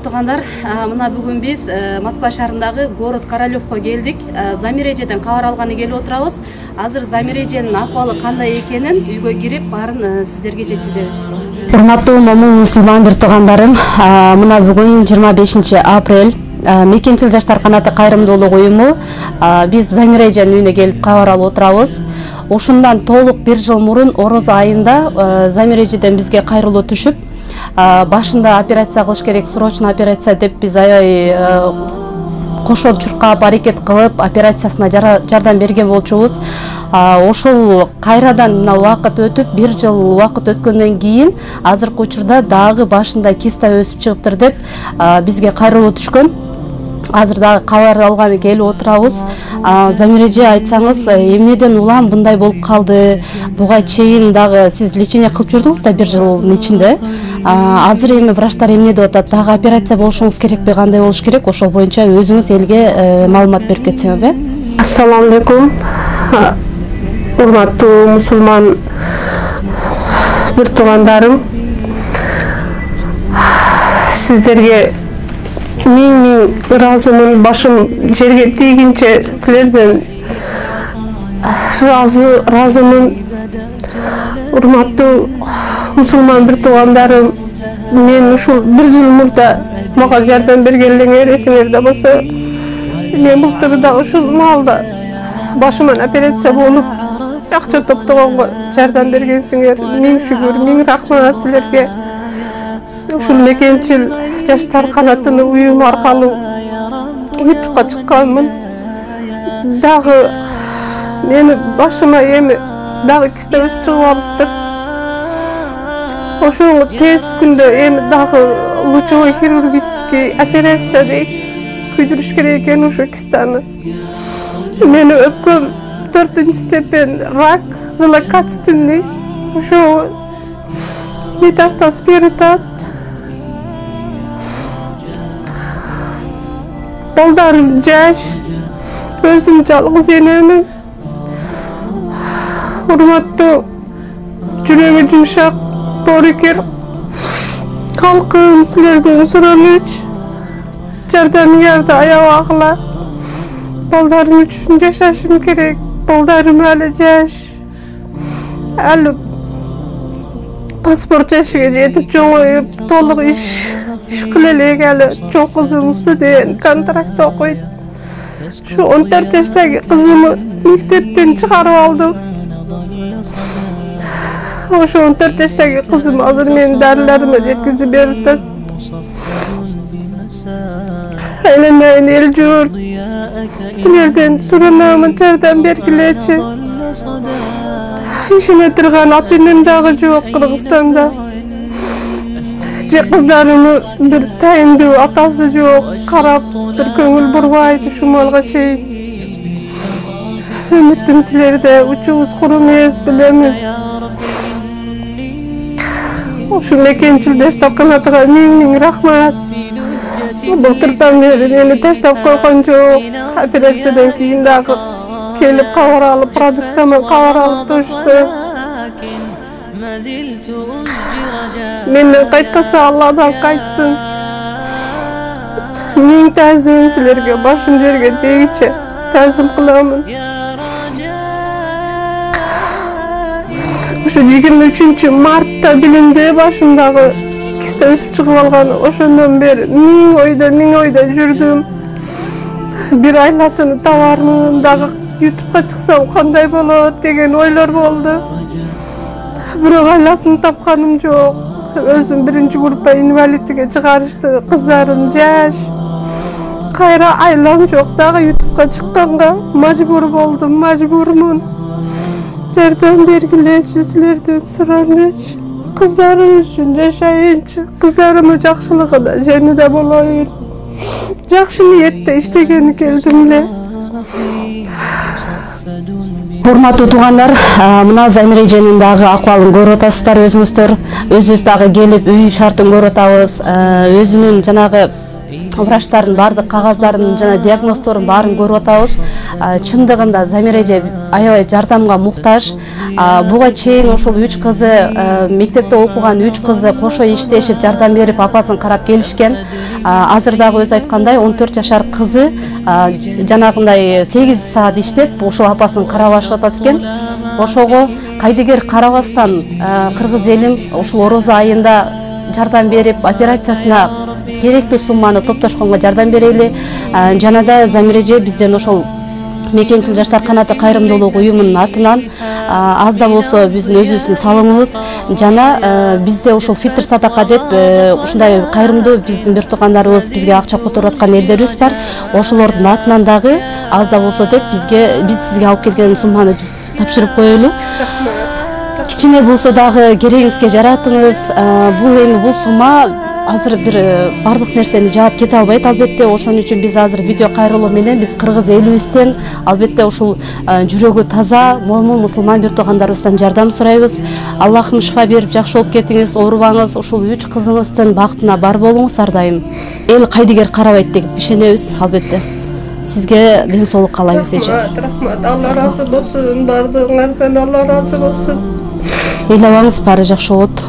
туугандар, мына бүгүн биз Москва шаарындагы город Королевко келдик. Замир эжеден кабар алганы келип отурабыз. Азыр Замир эженин акыбалы кандай экенин үйгө кирип баарын сиздерге жеткизебиз. Урматтуу момун мусулман бир туугандарым, мына бүгүн 25 апрель Мекенчил жаштар канаты кайрымдуулук уюму биз Замир эженин үйүнө келип кабар алып отурабыз. Ушундан толук 1 жыл мурун Ороз айында Замир эжеден бизге кайрылуу түшүп, башында операция кылыш керек, срочный операция деп биз аябай кошо чуркап аракет кылып операциясына жардам берген болчубуз. Ошол кайрадан мына убакыт өтүп 1 жыл убакыт өткөндөн кийин азыркы учурда дагы башында киста өсүп чыгыптыр деп бизге кайрылуу түшкөн. Азыр дагы кабар алганы келип отурабыз. Замир эже, айтсаңыз, эмнеден улам мындай болуп калды? Буга чейин дагы сиз лечение кылып жүрдүңүз да 1 жылдын ичинде. Азыр эми врачтар эмне деп атат? Дагы операция болушуңуз керекпи, кандай болуш керек? Ошол боюнча өзүңүз элге маалымат берип кетсеңиз, Ассаламу алейкум. Урматтуу мусулман бир туугандарым, сиздерге миң ыраазымын. Башым жерге тийгинче силерден ыраазымын. Урматтуу мусулман бир туугандарым, мен ушул 1 жыл мурда мага жардам бергенлиңер эсиңерде болсо, мен былтыр да ушул маалда башыман операция болуп акча топтогонго жардам бергенсиңер. Миң шүгүр, миң рахмат силерге. Ушул Мекенчил жаштар канатынын уюму аркылуу ютубка чыкканмын. Дагы мени башыма эми дагы киста өсүп чыгып алыптыр. Ошону тез күндө эми дагы лучевой хирургический операция дейт, күйдүрүш керек экен ошо кистаны. Мени өпкөм 4 степень рак злокачественный. Ошо метастаз берип атат. Балдарым жаш, өзүм жалгыз энемин. Урматтуу жүрөгү жумшак торикер калкым, силерден сураныч жардамыңарды аябагыла. Балдарым үчүн жашашым керек. Балдарым әлі жаш, әлі паспорт жашыга жетип чоңоюп, толук иш кыла элек. Әлі чоң кызым студент, контракт окуйт. Şu 14 жаштагы кызымы мектептен чыгарып алдым. Ошо 14 жаштагы кызым азыр менин дарыларыма жеткизип берип атат. Айнанайын эл журт, силерден суранамын, жардам бергилечи. Ишине турган ата энем дагы жок Кыргызстанда. Же кыздарымы бир тайындуу атасы жок, карап бир көңүл бурбайт ушумалга чейин. Үмүтүм силерде, учубуз куру эмес билемин. Ушу Мекенчил жаштар канатыга миң рахмат. Былтырдан бери мени таштап койгон жок. Операциядан кийин дагы келип кабар алып, продуктаман кабар алып турушты. Менден кайткаса Алладан кайтсын. Миң таазим силерге, башым жерге тийгиче таазим кыламын. Ушу 23 мартта билинди башымдагы киста өсүп чыгып алган. Ошондон бери миң ойдо жүрдүм. Бир айласын табармын, дагы ютубка чыксам кандай болот деген ойлор болду. Бирок айласын тапканым жок. Өзүм 1-чи группа инвалидтиге чыгарышты. Кыздарым жаш. Кайра айлам жок. Дагы ютубка чыкканга мажбур болдум, мажбурмун. Жардам бергилечи, силерден суранычы. Кыздарым үчүн жашайынчы. Кыздарымын жакшылыгына жениде болоюн. Жакшы ниетте иштегени келдим эле. Урматтуу туугандар, мына Замир эженин дагы акыбалын көрүп атасыздар өзүңүздөр. Өзүбүз дагы келип үй шартын көрүп атабыз. Өзүнүн жанагы врачтардын бардык кагаздарын жана диагноздорун баарын көрүп атабыз. Чындыгында Замир эже аябай жардамга муктаж. Буга чейин ошол 3 кызы, мектепте окуган 3 кызы кошо иштешип жардам берип апасын карап келишкен. Азыр дагы өзү айткандай 14 жашар кызы жанагындай 8 саат иштеп ошол апасын карабашып атат экен. Ошого кайдыгер карабастан кыргыз элим ушул орозо айында жардам берип, операциясына керектүү сумманы топтошконго жардам берели. Жана да Замира эже бизден ошол Мекенчил жаштар канаты кайрымдуулук уюмунун атынан аз да болсо биздин өзүбүздүн салымыбыз жана бизде ушул фитр садака деп ушундай кайрымдуу биздин бир туугандарыбыз бизге акча которуп аткан элдерибиз бар. Ошолордун атынан дагы аз да болсо деп биз сизге алып келген сумманы биз тапшырып коелу. Кичине болсо дагы керегиңизге жаратыңыз. Бул сумма азыр бир бардык нерсени жаап кете албайт албетте. Ошон үчүн биз азыр видео кайрылуу менен биз кыргыз элибизден албетте ушул жүрөгү таза момун мусулман бир туугандарыбыздан жардам сурайбыз. Аллахым шифа берип жакшы болуп кетиңиз, оорубаңыз, ушул 3 кызыңыздын бактына бар болуңуз ар дайым. Эл кайдыгер карабайт деп ишенебиз албетте. Сизге ден соолук каалайбыз эже. Рахмат, Алла разы болсун, бардыгыңардан Алла разы болсун. Ыйлабаңыз, баары жакшы болот.